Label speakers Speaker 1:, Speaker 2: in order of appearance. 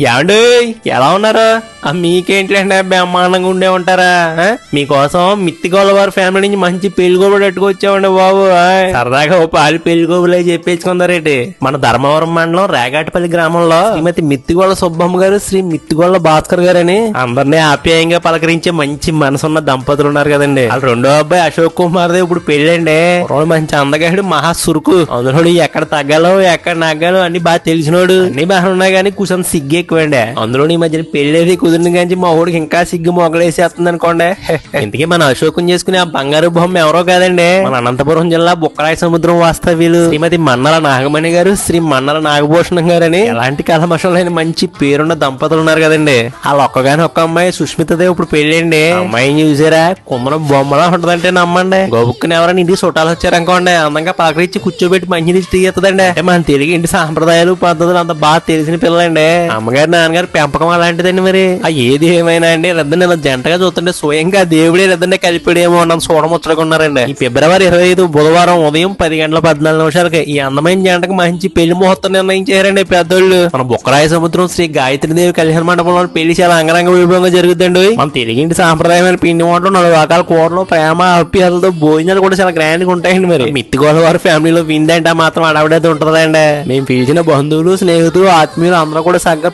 Speaker 1: యాండు ఎలా ఉన్నారు? మీకేంటంటే బ్రహ్మాండంగా ఉండే ఉంటారా? మీకోసం మిత్తిగోళ్ళ వారి ఫ్యామిలీ నుంచి మంచి పెళ్లి గోబులు పెట్టుకొచ్చామండి బాబు. సరదాగా ఓ పాలు పెళ్లి గోబులే చెప్పేసుకుందారేటి. మన ధర్మవరం మండలం రేగాటిపల్లి గ్రామంలో శ్రీమతి మిత్తిగోళ్ళ సుబ్బమ్మ గారు, శ్రీ మిత్తిగోళ్ళ భాస్కర్ గారని అందరినీ ఆప్యాయంగా పలకరించే మంచి మనసున్న దంపతులు ఉన్నారు కదండి. వాళ్ళ రెండో అబ్బాయి అశోక్ కుమార్ దేవ్ ఇప్పుడు పెళ్ళండి. మంచి అందగాడు, మహా సురుకు. అందులో ఎక్కడ తగ్గాలో ఎక్కడ నగ్గాలో అన్ని బాగా తెలిసినోడు. అన్ని బాగా ఉన్నాయి కానీ కూర్చొని సిగ్గు ఎక్కువండి. అందులో ఈ మధ్యన పెళ్ళేది కుదిరిన కానీ మా ఊడికి ఇంకా సిగ్గు మొగలేసేస్తుంది అనుకోండి. ఇంతకీ మన అశోకం చేసుకునే ఆ బంగారు బొమ్మ ఎవరో కాదండి, మన అనంతపురం జిల్లా బుక్కరాయ సముద్రం వాస్తవ్యులు శ్రీమతి మన్నల నాగమణి గారు, శ్రీ మన్నల నాగభూషణం గారని ఎలాంటి కలమషం లేని మంచి పేరున్న దంపతులు ఉన్నారు కదండి. వాళ్ళ ఒక్కగాని ఒక్క అమ్మాయి సుష్మితదేవ్ ఇప్పుడు పెళ్ళండి. అమ్మాయిని చూసారా, కుందరం బొమ్మలా ఉంటదంటే నమ్మండి. గోబుక్కుని ఎవరైనా ఇంటికి చుట్టాలు వచ్చారనుకోండి, అందంగా పలకరించి కూర్చోబెట్టి మంచిది తీయత్తదండి. అంటే మన తెలుగు ఇంటి సాంప్రదాయాలు పద్ధతులు అంత బాగా తెలిసిన పిల్లలండి. అమ్మగారు నాన్నగారు పెంపకం అలాంటిదండి. మరి ఆ ఏది ఏమైనా అండి రద్దని ఇలా జంటగా చూస్తుంటే స్వయంగా దేవుడే రద్దండి కలిపిడేమో అన్న చూడముచ్చడుకున్నారండి. ఈ ఫిబ్రవరి 25 బుధవారం ఉదయం 10:14 ఈ అందమైన జంటకు మంచి పెళ్లి ముహూర్తం నిర్ణయించారండి పెద్దోళ్ళు. మన బుక్కరాయ సముద్రం శ్రీ గాయత్రీదేవి కళ్యాణ మండపంలో పెళ్లి చాలా అంగరంగ వైభవంగా జరుగుతుందండి. మన తెలుగింటి సాంప్రదాయమైన పిండి వంటలు 4 రకాల కూరలు, ప్రేమ ఆప్యాయతలతో భోజనాలు కూడా చాలా గ్రాండ్ గా ఉంటాయండి. మరి మిత్తిగోళ్ళ వారి ఫ్యామిలీలో విందంటే మాత్రం అడవిడైతే ఉంటుందండి. మేము పిలిచిన బంధువులు, స్నేహితులు, ఆత్మీయులు అందరూ కూడా చక్కగా